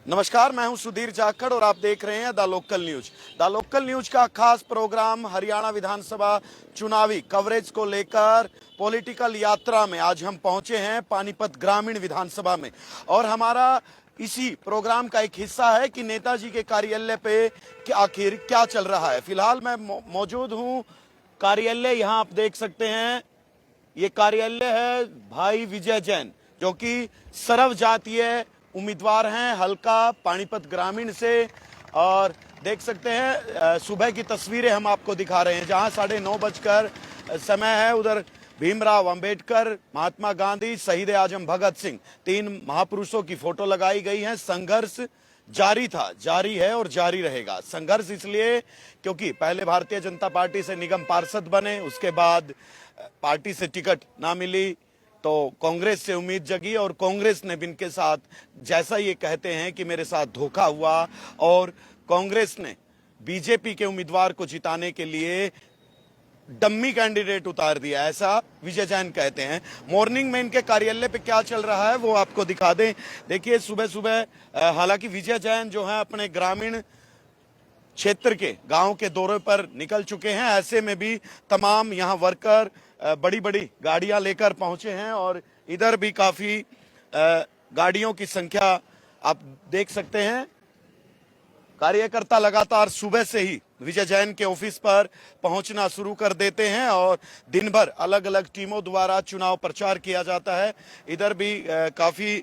नमस्कार, मैं हूं सुधीर जाखड़ और आप देख रहे हैं the local news. The local news का खास प्रोग्राम हरियाणा विधानसभा चुनावी कवरेज को लेकर पॉलिटिकल यात्रा में आज हम पहुंचे हैं पानीपत ग्रामीण विधानसभा में। और हमारा इसी प्रोग्राम का एक हिस्सा है कि नेताजी के कार्यालय पे आखिर क्या चल रहा है। फिलहाल मैं मौजूद हूं कार्यालय, यहां आप देख सकते हैं ये कार्यालय है भाई विजय जैन, जो कि सर्व जातीय उम्मीदवार हैं हल्का पानीपत ग्रामीण से। और देख सकते हैं सुबह की तस्वीरें हम आपको दिखा रहे हैं, जहां 9:30 समय है। उधर भीमराव अंबेडकर, महात्मा गांधी, शहीद आजम भगत सिंह, 3 महापुरुषों की फोटो लगाई गई है। संघर्ष जारी था, जारी है और जारी रहेगा। संघर्ष इसलिए क्योंकि पहले भारतीय जनता पार्टी से निगम पार्षद बने, उसके बाद पार्टी से टिकट ना मिली तो कांग्रेस से उम्मीद जगी और कांग्रेस ने भी इनके साथ, जैसा ये कहते हैं कि मेरे साथ धोखा हुआ, और कांग्रेस ने बीजेपी के उम्मीदवार को जिताने के लिए डम्मी कैंडिडेट उतार दिया, ऐसा विजय जैन कहते हैं। मॉर्निंग में इनके कार्यालय पे क्या चल रहा है वो आपको दिखा दें। देखिए सुबह सुबह हालांकि विजय जैन जो है अपने ग्रामीण क्षेत्र के गांव के दौरे पर निकल चुके हैं, ऐसे में भी तमाम यहां वर्कर बड़ी बड़ी गाड़ियां लेकर पहुंचे हैं और इधर भी काफी गाड़ियों की संख्या आप देख सकते हैं। कार्यकर्ता लगातार सुबह से ही विजय जैन के ऑफिस पर पहुंचना शुरू कर देते हैं और दिन भर अलग अलग टीमों द्वारा चुनाव प्रचार किया जाता है। इधर भी काफी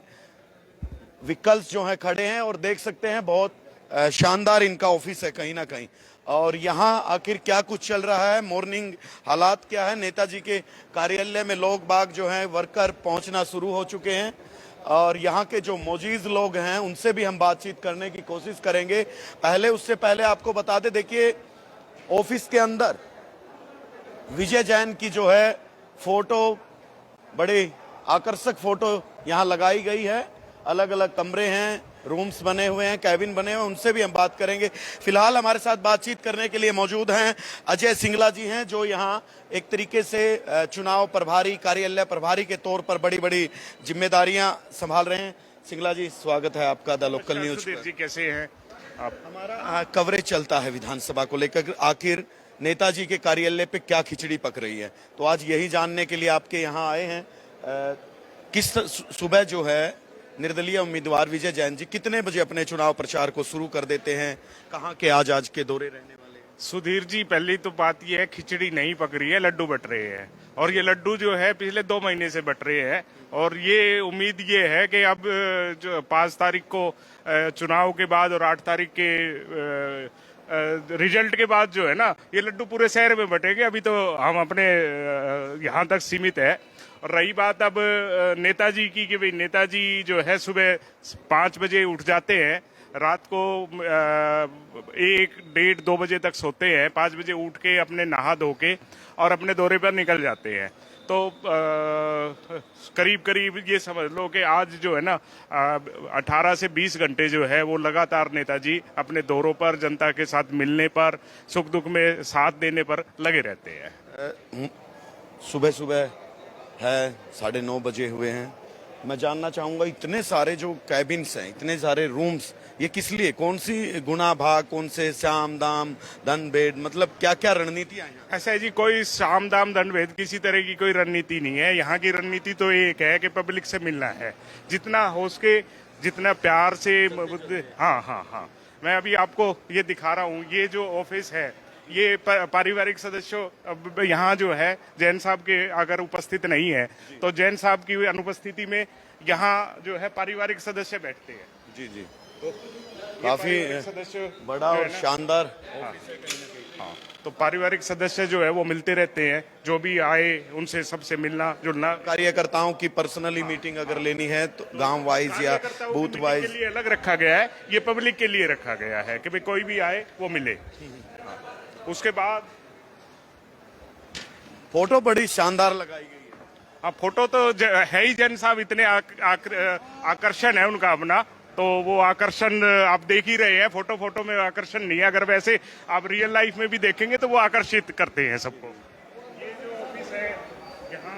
व्हीकल्स जो हैं खड़े हैं और देख सकते हैं बहुत शानदार इनका ऑफिस है कहीं ना कहीं। और यहाँ आखिर क्या कुछ चल रहा है, मॉर्निंग हालात क्या है, नेताजी के कार्यालय में लोग बाग जो हैं वर्कर पहुंचना शुरू हो चुके हैं और यहाँ के जो मौजूद लोग हैं उनसे भी हम बातचीत करने की कोशिश करेंगे। उससे पहले आपको बता दें, देखिए ऑफिस के अंदर विजय जैन की जो है फोटो, बड़ी आकर्षक फोटो यहाँ लगाई गई है। अलग अलग कमरे हैं, रूम्स बने हुए हैं, कैबिन बने हुए हैं, उनसे भी हम बात करेंगे। फिलहाल हमारे साथ बातचीत करने के लिए मौजूद हैं अजय सिंगला जी हैं, जो यहाँ एक तरीके से चुनाव प्रभारी, कार्यालय प्रभारी के तौर पर बड़ी बड़ी जिम्मेदारियां संभाल रहे हैं। सिंगला जी, स्वागत है आपका द लोकल न्यूज पर। जी कैसे हैं आप? हमारा कवरेज चलता है विधानसभा को लेकर, आखिर नेताजी के कार्यालय पे क्या खिचड़ी पक रही है, तो आज यही जानने के लिए आपके यहाँ आए हैं। किस सुबह जो है निर्दलीय उम्मीदवार विजय जैन जी कितने बजे अपने चुनाव प्रचार को शुरू कर देते हैं, कहां के आज के दौरे रहने वाले हैं? सुधीर जी, पहली तो बात यह है, खिचड़ी नहीं पक रही है, लड्डू बट रहे हैं। और ये लड्डू जो है पिछले 2 महीने से बट रहे हैं और ये उम्मीद ये है कि अब जो 5 तारीख को चुनाव के बाद और 8 तारीख के रिजल्ट के बाद जो है ना, ये लड्डू पूरे शहर में बटेंगे। अभी तो हम अपने यहाँ तक सीमित है। और रही बात अब नेताजी की, कि भाई नेताजी जो है सुबह 5 बजे उठ जाते हैं, रात को 1, 1:30, 2 बजे तक सोते हैं, 5 बजे उठ के अपने नहा धो के और अपने दौरे पर निकल जाते हैं। तो करीब करीब ये समझ लो कि आज जो है ना 18 से 20 घंटे जो है वो लगातार नेताजी अपने दौरों पर, जनता के साथ मिलने पर, सुख दुख में साथ देने पर लगे रहते हैं। सुबह सुबह है 9:30 बजे हुए हैं। मैं जानना चाहूंगा, इतने सारे जो कैबिन्स हैं, इतने सारे रूम्स, ये किस लिए, कौन सी गुना भाग, कौन से साम दाम दंड भेद, मतलब क्या क्या रणनीतियां हैं? ऐसा है जी, कोई साम दाम दंड भेद किसी तरह की कोई रणनीति नहीं है। यहाँ की रणनीति तो एक है कि पब्लिक से मिलना है, जितना हो सके, जितना प्यार से। हाँ, मैं अभी आपको ये दिखा रहा हूँ, ये जो ऑफिस है, ये पारिवारिक सदस्यों यहाँ जो है जैन साहब के अगर उपस्थित नहीं है तो जैन साहब की अनुपस्थिति में यहाँ जो है पारिवारिक सदस्य बैठते हैं। जी जी, तो काफी सदस्य बड़ा और शानदार। हाँ, तो पारिवारिक सदस्य जो है वो मिलते रहते हैं, जो भी आए उनसे सबसे मिलना जुलना। कार्यकर्ताओं की पर्सनली मीटिंग अगर लेनी है तो गांव वाइज या बूथ वाइज के लिए अलग रखा गया है, ये पब्लिक के लिए रखा गया है कि भाई कोई भी आए वो मिले। उसके बाद फोटो बड़ी शानदार लगाई गई है। हाँ, फोटो तो है ही, जैन साहब इतने आकर्षण है उनका अपना, तो वो आकर्षण आप देख ही रहे हैं। फोटो में आकर्षण नहीं है, अगर वैसे आप रियल लाइफ में भी देखेंगे तो वो आकर्षित करते हैं सबको। ये जो ऑफिस है यहाँ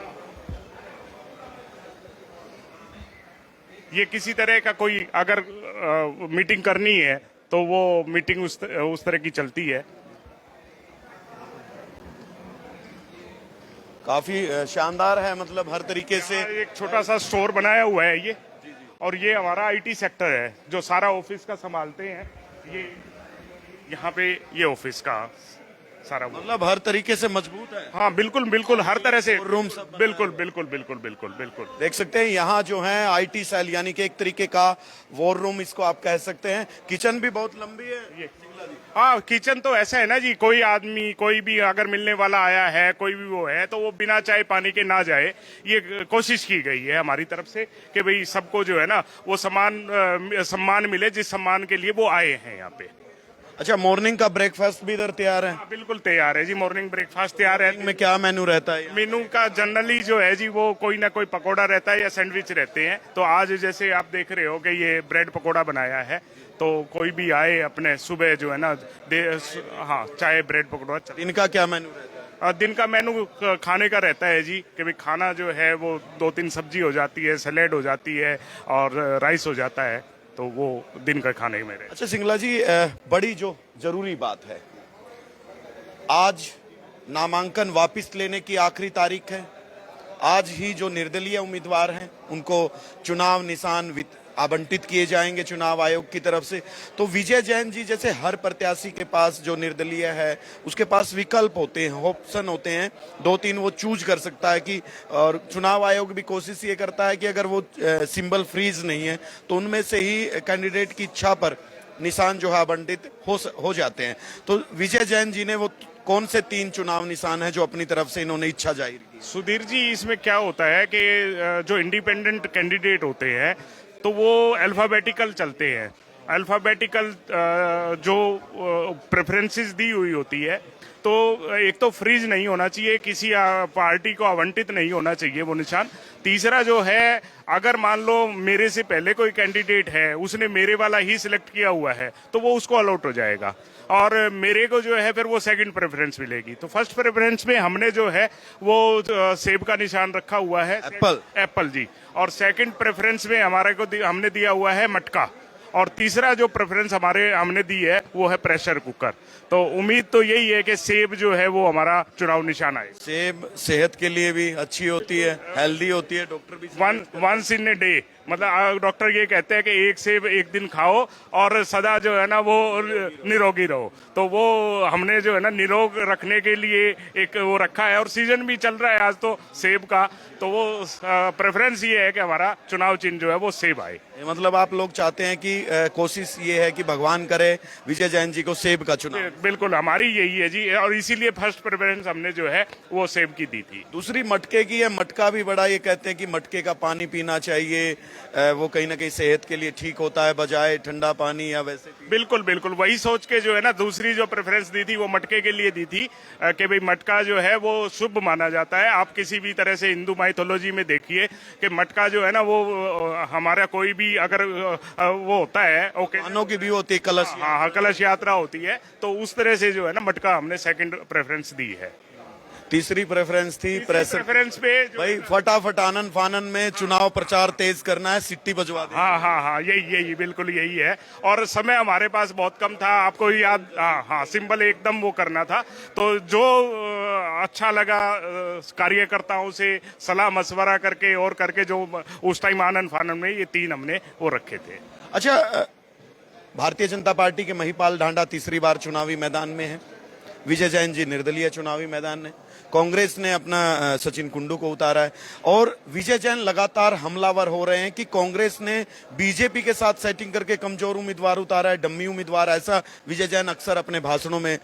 ये किसी तरह का कोई अगर मीटिंग करनी है तो वो मीटिंग उस तरह की चलती है। काफी शानदार है, मतलब हर तरीके से। एक छोटा सा स्टोर बनाया हुआ है ये, और ये हमारा आईटी सेक्टर है जो सारा ऑफिस का संभालते हैं। ये यहाँ पे ये ऑफिस का सारा मतलब हर तरीके से मजबूत है। हाँ बिल्कुल बिल्कुल, हर तरह से रूम सब बिल्कुल बिल्कुल बिल्कुल बिल्कुल बिल्कुल। देख सकते हैं यहाँ जो है आईटी सेल, यानी कि एक तरीके का वॉर रूम इसको आप कह सकते हैं। किचन भी बहुत लंबी है ये हाँ, किचन तो ऐसा है ना जी, कोई आदमी कोई भी अगर मिलने वाला आया है, कोई भी वो है, तो वो बिना चाय पानी के ना जाए। ये कोशिश की गई है हमारी तरफ से कि भाई सबको जो है ना वो सम्मान मिले जिस सम्मान के लिए वो आए हैं यहाँ पे। अच्छा, मॉर्निंग का ब्रेकफास्ट भी इधर तैयार है? हाँ, बिल्कुल तैयार है जी, मॉर्निंग ब्रेकफास्ट तैयार है। में क्या मेनू रहता है? मेनू का जनरली जो है जी वो कोई ना कोई पकोड़ा रहता है या सैंडविच रहते हैं। तो आज जैसे आप देख रहे हो कि ये ब्रेड पकोड़ा बनाया है, तो कोई भी आए अपने सुबह जो है ना हाँ चाय ब्रेड पकोड़ा। इनका क्या मेनू रहता है? दिन का मेनू खाने का रहता है जी कि भाई खाना जो है वो 2-3 सब्जी हो जाती है, सैलेड हो जाती है और राइस हो जाता है, तो वो दिन का खाने में रहता है। अच्छा सिंगला जी, बड़ी जो जरूरी बात है, आज नामांकन वापस लेने की आखिरी तारीख है। आज ही जो निर्दलीय उम्मीदवार हैं उनको चुनाव निशान आवंटित किए जाएंगे चुनाव आयोग की तरफ से। तो विजय जैन जी जैसे हर प्रत्याशी के पास जो निर्दलीय है उसके पास विकल्प होते हैं, ऑप्शन होते हैं, 2-3 वो चूज कर सकता है कि, और चुनाव आयोग भी कोशिश ये करता है कि अगर वो सिंबल फ्रीज नहीं है तो उनमें से ही कैंडिडेट की इच्छा पर निशान जो है आवंटित हो जाते हैं। तो विजय जैन जी ने वो कौन से 3 चुनाव निशान है जो अपनी तरफ से इन्होंने इच्छा जाहिर की? सुधीर जी, इसमें क्या होता है कि जो इंडिपेंडेंट कैंडिडेट होते हैं तो वो अल्फाबेटिकल चलते हैं। अल्फाबेटिकल जो प्रेफरेंसेस दी हुई होती है, तो एक तो फ्रीज नहीं होना चाहिए, किसी पार्टी को आवंटित नहीं होना चाहिए वो निशान। तीसरा जो है, अगर मान लो मेरे से पहले कोई कैंडिडेट है उसने मेरे वाला ही सिलेक्ट किया हुआ है तो वो उसको अलॉट हो जाएगा, और मेरे को जो है फिर वो सेकंड प्रेफरेंस मिलेगी। तो फर्स्ट प्रेफरेंस में हमने जो है वो सेब का निशान रखा हुआ है, एप्पल जी। और सेकंड प्रेफरेंस में हमारे को हमने दिया हुआ है मटका, और तीसरा जो प्रेफरेंस हमने दी है वो है प्रेशर कुकर। तो उम्मीद तो यही है कि सेब जो है वो हमारा चुनाव निशान आए। सेब सेहत के लिए भी अच्छी होती है, हेल्दी होती है, डॉक्टर भी वंस इन ए डे, मतलब डॉक्टर ये कहते हैं कि एक सेब एक दिन खाओ और सदा जो है ना वो निरोगी रहो। तो वो हमने जो है ना निरोग रखने के लिए एक वो रखा है, और सीजन भी चल रहा है आज तो सेब का, तो वो प्रेफरेंस ये है कि हमारा चुनाव चिन्ह जो है वो सेब आए। मतलब आप लोग चाहते हैं कि कोशिश ये है कि भगवान करे विजय जैन जी को सेब का चुनाव? बिल्कुल, हमारी यही है जी, और इसीलिए फर्स्ट प्रेफरेंस हमने जो है वो सेब की दी थी। दूसरी मटके की है। मटका भी बड़ा ये कहते हैं कि मटके का पानी पीना चाहिए, वो कहीं ना कहीं सेहत के लिए ठीक होता है बजाय ठंडा पानी या वैसे। बिल्कुल बिल्कुल, वही सोच के जो है ना दूसरी जो प्रेफरेंस दी थी वो मटके के लिए दी थी कि भाई मटका जो है वो शुभ माना जाता है। आप किसी भी तरह से हिंदू माइथोलॉजी में देखिए कि मटका जो है ना वो हमारा कोई भी अगर वो होता है ओके की भी होती है, कलश, हाँ कलश यात्रा होती है, तो उस तरह से जो है ना मटका हमने सेकंड प्रेफरेंस दी है। तीसरी प्रेफरेंस थी प्रेफरेंस पे भाई फटाफट आनन फानन में चुनाव प्रचार तेज करना है, सिट्टी बजवा देना। हाँ यही बिल्कुल यही है, और समय हमारे पास बहुत कम था, आपको याद, हाँ सिंबल एकदम वो करना था। तो जो अच्छा लगा कार्यकर्ताओं से सलाह मशवरा करके और करके जो उस टाइम आनन फानन में ये 3 हमने वो रखे थे। अच्छा, भारतीय जनता पार्टी के महिपाल ढांडा तीसरी बार चुनावी मैदान में है, विजय जैन जी निर्दलीय चुनावी मैदान में, कांग्रेस ने अपना सचिन कुंडू को उतारा है, और विजय जैन लगातार हमलावर हो रहे हैं कि कांग्रेस ने बीजेपी के साथ सेटिंग करके कमजोर उम्मीदवार उतारा है, डम्मी उम्मीदवार, ऐसा विजय जैन अक्सर अपने भाषणों में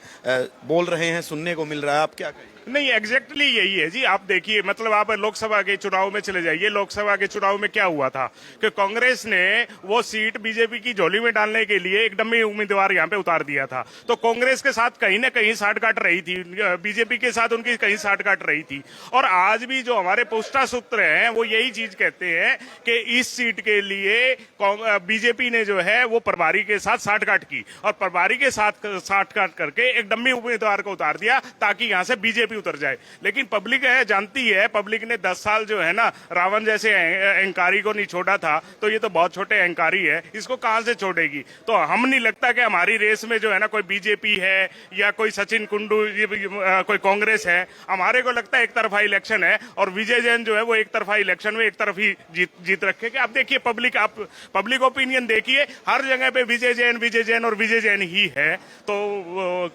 बोल रहे हैं, सुनने को मिल रहा है। आप क्या कहेंगे? नहीं, एग्जैक्टली यही है जी। आप देखिए, मतलब आप लोकसभा के चुनाव में चले जाइए, लोकसभा के चुनाव में क्या हुआ था कि कांग्रेस ने वो सीट बीजेपी की झोली में डालने के लिए एक डम्मी उम्मीदवार यहाँ पे उतार दिया था। तो कांग्रेस के साथ कहीं ना कहीं साठगांठ रही थी, बीजेपी के साथ उनकी कहीं साठगांठ रही थी। और आज भी जो हमारे पुष्टा सूत्र हैं वो यही चीज कहते हैं कि इस सीट के लिए बीजेपी ने जो है वो प्रभारी के साथ साठगांठ की, और प्रभारी के साथ साठगांठ करके एक डम्मी उम्मीदवार को उतार दिया ताकि यहाँ से बीजेपी उतर जाए। लेकिन पब्लिक है जानती है, पब्लिक ने 10 साल जो है ना रावण जैसे अहंकारी को नहीं छोड़ा था, तो ये तो बहुत छोटे अहंकारी है, इसको कहां से छोड़ेगी। तो हम नहीं लगता कि हमारी रेस में जो है ना कोई बीजेपी है या कोई सचिन कुंडू कोई कांग्रेस है। हमारे को लगता है एक तरफा इलेक्शन है और विजय जैन जो है वो एक तरफा इलेक्शन में एक तरफ ही जीत रखे। कि आप देखिए आप पब्लिक ओपिनियन देखिए, हर जगह पे विजय जैन और विजय जैन ही है। तो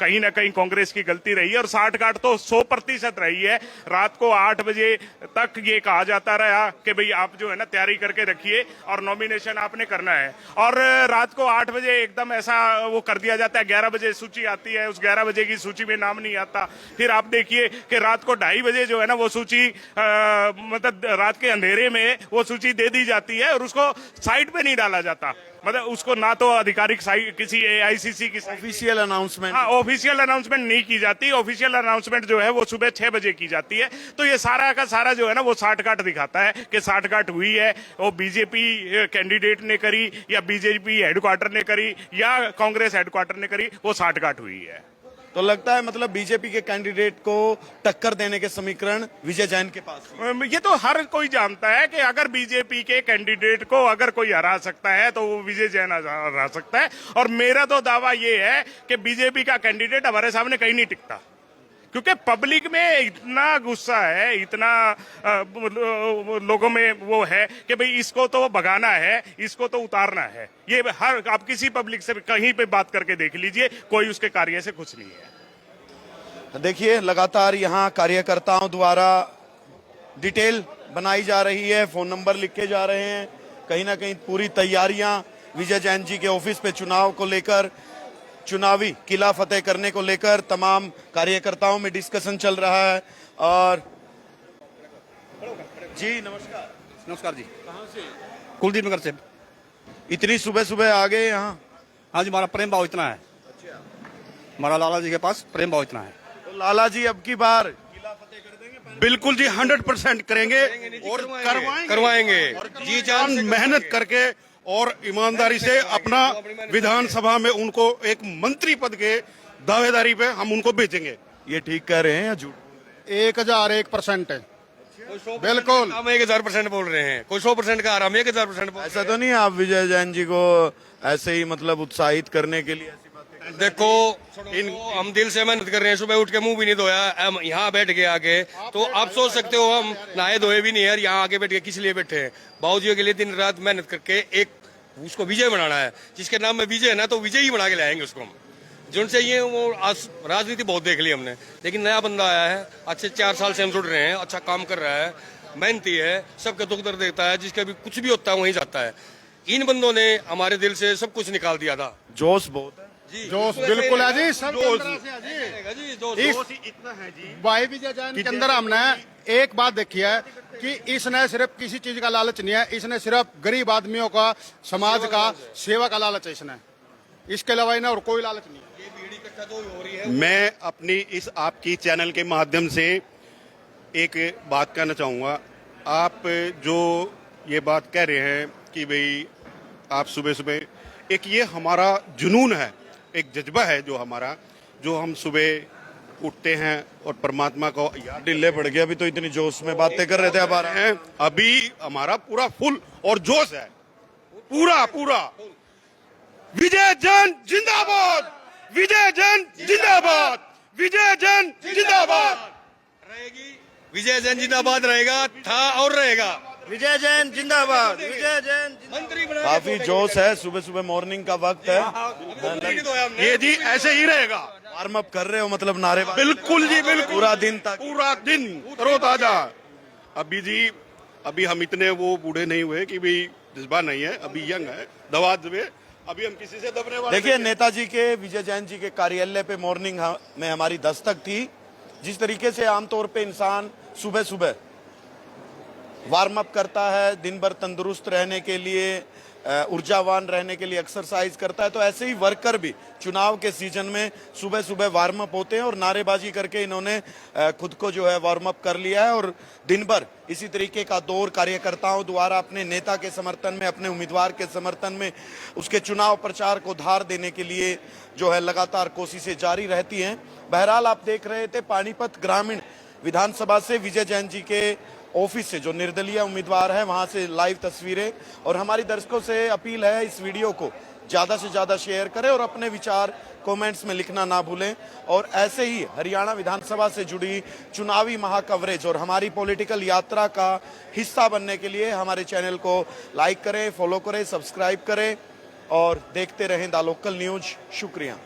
कहीं ना कहीं कांग्रेस की गलती रही है और 60-60 तो 100% रही है। रात को 8 बजे तक ये कहा जाता रहा कि भाई आप जो है ना तैयारी करके रखिए और नॉमिनेशन आपने करना है, और रात को 8 बजे एकदम ऐसा वो कर दिया जाता है। 11 बजे सूची आती है, उस 11 बजे की सूची में नाम नहीं आता। फिर आप देखिए कि रात को 2:30 बजे जो है ना वो सूची मतलब रात के अंधेरे में वो सूची दे दी जाती है और उसको साइट पे नहीं डाला जाता। मतलब उसको ना तो आधिकारिक साइट किसी AICC की ऑफिशियल अनाउंसमेंट, हाँ ऑफिशियल अनाउंसमेंट नहीं की जाती। ऑफिशियल अनाउंसमेंट जो है वो सुबह 6 बजे की जाती है। तो ये सारा का सारा जो है ना वो 60-60 दिखाता है कि 60-60 हुई है। वो बीजेपी कैंडिडेट ने करी या बीजेपी हेडक्वार्टर ने करी या कांग्रेस हेडक्वार्टर ने करी, वो 60-60 हुई है। तो लगता है मतलब बीजेपी के कैंडिडेट को टक्कर देने के समीकरण विजय जैन के पास हैं। ये तो हर कोई जानता है कि अगर बीजेपी के कैंडिडेट को अगर कोई हरा सकता है तो वो विजय जैन हरा सकता है। और मेरा तो दावा ये है कि बीजेपी का कैंडिडेट हमारे सामने कहीं नहीं टिकता, क्योंकि पब्लिक में इतना गुस्सा है, इतना लोगों में वो है कि भाई इसको तो भगाना है, इसको तो उतारना है। ये हर आप किसी पब्लिक से कहीं पे बात करके देख लीजिए, कोई उसके कार्य से खुश नहीं है। देखिए लगातार यहाँ कार्यकर्ताओं द्वारा डिटेल बनाई जा रही है, फोन नंबर लिखे जा रहे हैं। कहीं ना कहीं पूरी तैयारियां विजय जैन जी के ऑफिस पे चुनाव को लेकर, चुनावी किला फतेह करने को लेकर तमाम कार्यकर्ताओं में डिस्कशन चल रहा है। और जी नमस्कार। नमस्कार जी। कहाँ से? कुलदीप नगर से। इतनी सुबह सुबह आ गए यहाँ? हाँ जी, हमारा प्रेम भाव इतना है। अच्छा, हमारा लाला जी के पास प्रेम भाव इतना है। तो लाला जी अब की बार किला फतेह कर देंगे? बिल्कुल जी, 100% करेंगे और करवाएंगे और जी जान मेहनत करके और ईमानदारी से अपना विधानसभा में उनको एक मंत्री पद के दावेदारी पे हम उनको भेजेंगे। ये ठीक कह रहे हैं या झूठ? 1001% है। बिल्कुल हम 1000% बोल रहे हैं, कोई 100% का आ रहा, हम 1000% बोल। ऐसा तो नहीं है आप विजय जैन जी को ऐसे ही मतलब उत्साहित करने के लिए ऐसी बातें? देखो हम दिल से मेहनत कर रहे हैं, सुबह उठ के मुंह भी नहीं धोया, हम यहाँ बैठ के आके, तो आप सोच सकते हो हम नहाए धोए भी नहीं है, यहाँ आके बैठ के किस लिए बैठे हैं। बाबूजी के लिए दिन रात मेहनत करके एक उसको विजय बनाना है। जिसके नाम में विजय है ना, तो विजय ही बना के लाएंगे उसको हम। जिनसे ये वो राजनीति बहुत देख ली हमने, लेकिन नया बंदा आया है, अच्छे 4 साल से हम जुड़ रहे हैं, अच्छा काम कर रहा है, मेहनती है, सबके दुख दर्द देखता है, जिसका भी कुछ भी होता है वहीं जाता है। इन बंदों ने हमारे दिल से सब कुछ निकाल दिया था। जोश बहुत है जी, जोश बिल्कुल है जी, सब जोश अंदर से है जी। जी, जोश इतना है जी। भाई विजय जैन के अंदर हमने एक बात देखी है कि इसने सिर्फ किसी चीज का लालच नहीं है, इसने सिर्फ गरीब आदमियों का, समाज का सेवा का लालच है इसने, इसके अलावा इन्हें और कोई लालच नहीं है। मैं अपनी इस आपकी चैनल के माध्यम से एक बात कहना चाहूँगा। आप जो ये बात कह रहे हैं कि भाई आप सुबह सुबह, एक ये हमारा जुनून है, एक जज्बा है जो हमारा, जो हम सुबह उठते हैं और परमात्मा को याद। ढिल्ले पड़ गए, अभी तो इतनी जोश में बातें कर रहे थे, अब आ रहे हैं। अभी हमारा पूरा फुल और जोश है, पूरा। विजय जैन जिंदाबाद, विजय जैन जिंदाबाद, विजय जैन जिंदाबाद रहेगी। विजय जैन जिंदाबाद रहेगा, था और रहेगा। विजय जैन जिंदाबाद, विजय जैन मंत्री बना। काफी जोश है, सुबह सुबह मॉर्निंग का वक्त है। ये जी ऐसे ही रहेगा। वार्म अप कर रहे हो मतलब नारे? बिल्कुल जी, बिल्कुल पूरा दिन तक, पूरा दिन तरोताजा। अभी जी, अभी हम इतने वो बूढ़े नहीं हुए कि भाई जज्बा नहीं है, अभी यंग है, दवा दबे, अभी हम किसी से दबने वाले। देखिए नेताजी के, विजय जैन जी के कार्यालय पे मॉर्निंग में हमारी दस्तक थी। जिस तरीके से आमतौर पे इंसान सुबह सुबह वार्म अप करता है, दिन भर तंदुरुस्त रहने के लिए, ऊर्जावान रहने के लिए एक्सरसाइज करता है, तो ऐसे ही वर्कर भी चुनाव के सीजन में सुबह सुबह वार्म अप होते हैं और नारेबाजी करके इन्होंने खुद को जो है वार्म अप कर लिया है। और दिन भर इसी तरीके का दौर कार्यकर्ताओं द्वारा अपने नेता के समर्थन में, अपने उम्मीदवार के समर्थन में, उसके चुनाव प्रचार को धार देने के लिए जो है लगातार कोशिशें जारी रहती हैं। बहरहाल आप देख रहे थे पानीपत ग्रामीण विधानसभा से विजय जैन जी के ऑफिस से जो निर्दलीय उम्मीदवार है वहां से लाइव तस्वीरें। और हमारी दर्शकों से अपील है इस वीडियो को ज्यादा से ज्यादा शेयर करें और अपने विचार कमेंट्स में लिखना ना भूलें। और ऐसे ही हरियाणा विधानसभा से जुड़ी चुनावी महाकवरेज और हमारी पॉलिटिकल यात्रा का हिस्सा बनने के लिए हमारे चैनल को लाइक करें, फॉलो करें, सब्सक्राइब करें और देखते रहें द लोकल न्यूज। शुक्रिया।